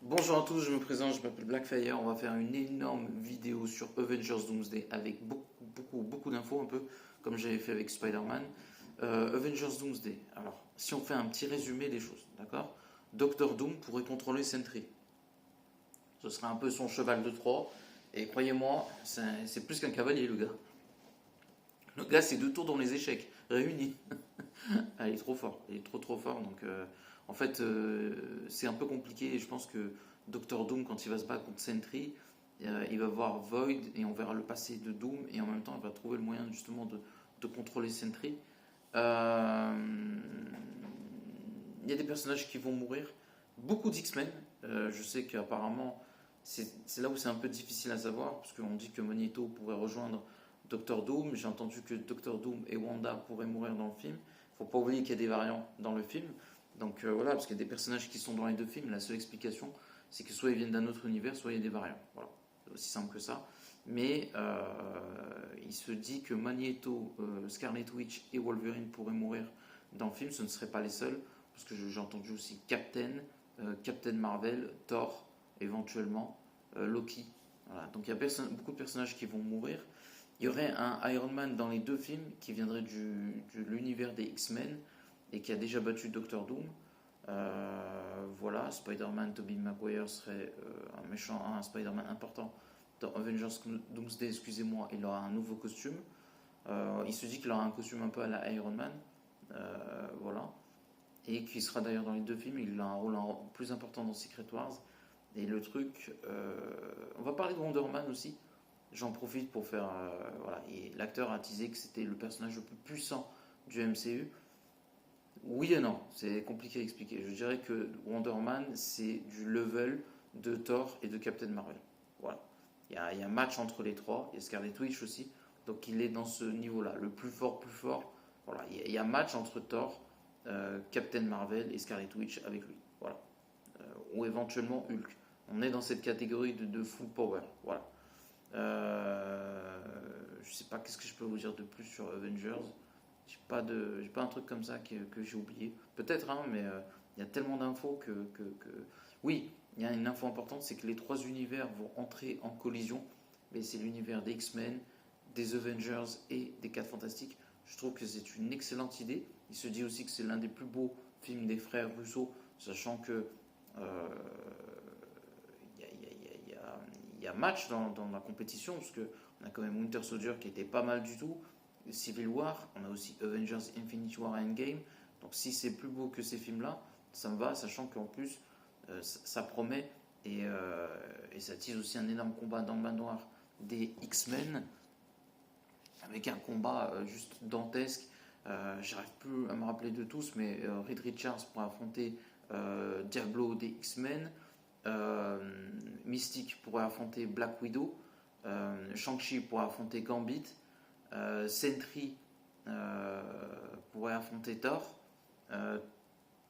Bonjour à tous, je me présente, je m'appelle Blackfire. On va faire une énorme vidéo sur Avengers Doomsday avec beaucoup d'infos, un peu comme j'avais fait avec Spider-Man. Avengers Doomsday. Alors, si on fait un petit résumé des choses, d'accord? Doctor Doom pourrait contrôler Sentry. Ce serait un peu son cheval de Troie. Et croyez-moi, c'est plus qu'un cavalier, le gars. Le gars, c'est 2 tours dans les échecs, réunis. Ah, il est trop fort, il est trop fort. Donc, en fait, c'est un peu compliqué. Et je pense que Doctor Doom, quand il va se battre contre Sentry, il va voir Void et on verra le passé de Doom. Et en même temps, il va trouver le moyen justement de contrôler Sentry. Euh, il y a des personnages qui vont mourir. Beaucoup d'X-Men. Je sais qu'apparemment, c'est là où c'est un peu difficile à savoir, parce qu'on dit que Magneto pourrait rejoindre Doctor Doom. J'ai entendu que Doctor Doom et Wanda pourraient mourir dans le film. Faut pas oublier qu'il y a des variants dans le film. Donc voilà, parce qu'il y a des personnages qui sont dans les 2 films. La seule explication, c'est que soit ils viennent d'un autre univers, soit il y a des variants. Voilà, c'est aussi simple que ça. Mais il se dit que Magneto, Scarlet Witch et Wolverine pourraient mourir dans le film. Ce ne seraient pas les seuls, parce que j'ai entendu aussi Captain Marvel, Thor, éventuellement, Loki. Voilà. Donc il y a beaucoup de personnages qui vont mourir. Il y aurait un Iron Man dans les 2 films qui viendrait de l'univers des X-Men et qui a déjà battu Doctor Doom. Voilà, Spider-Man, Tobey Maguire serait un Spider-Man important dans Avengers Doomsday, excusez-moi, il aura un nouveau costume. Il se dit qu'il aura un costume un peu à la Iron Man. Voilà. Et qui sera d'ailleurs dans les 2 films, il a un rôle plus important dans Secret Wars. Et le truc, on va parler de Wonder Man aussi. J'en profite pour faire. Voilà. Et l'acteur a teasé que c'était le personnage le plus puissant du MCU. Oui et non, c'est compliqué à expliquer. Je dirais que Wonder Man, c'est du level de Thor et de Captain Marvel. Voilà. Il y a un match entre les 3. Il y a Scarlet Witch aussi. Donc il est dans ce niveau-là. Le plus fort. Voilà. Il y a un match entre Thor, Captain Marvel et Scarlet Witch avec lui. Voilà. Ou éventuellement Hulk. On est dans cette catégorie de full power. Voilà. Je sais pas qu'est-ce que je peux vous dire de plus sur Avengers. J'ai pas un truc comme ça que j'ai oublié. Peut-être, hein, mais il y a tellement d'infos que... Oui, il y a une info importante, c'est que les 3 univers vont entrer en collision. Mais c'est l'univers des X-Men, des Avengers et des 4 Fantastiques. Je trouve que c'est une excellente idée. Il se dit aussi que c'est l'un des plus beaux films des frères Russo, sachant que il y a match dans la compétition, parce qu'on a quand même Winter Soldier qui était pas mal du tout, Civil War, on a aussi Avengers Infinity War Endgame. Donc si c'est plus beau que ces films-là, ça me va, sachant qu'en plus, ça promet, et ça tease aussi un énorme combat dans le manoir des X-Men, avec un combat juste dantesque. J'arrive plus à me rappeler de tous, mais Reed Richards pour affronter Diablo des X-Men, Mystique pourrait affronter Black Widow, Shang-Chi pourrait affronter Gambit, Sentry pourrait affronter Thor,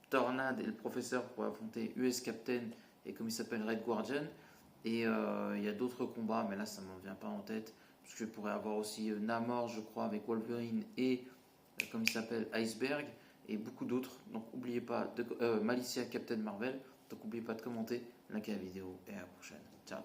Tornade et le professeur pourraient affronter US Captain et comme il s'appelle Red Guardian. Et il y a d'autres combats, mais là ça ne m'en vient pas en tête. Parce que je pourrais avoir aussi Namor, je crois, avec Wolverine et comme il s'appelle Iceberg et beaucoup d'autres. Donc n'oubliez pas de Malicia Captain Marvel. Donc n'oubliez pas de commenter, liker la vidéo et à la prochaine. Ciao.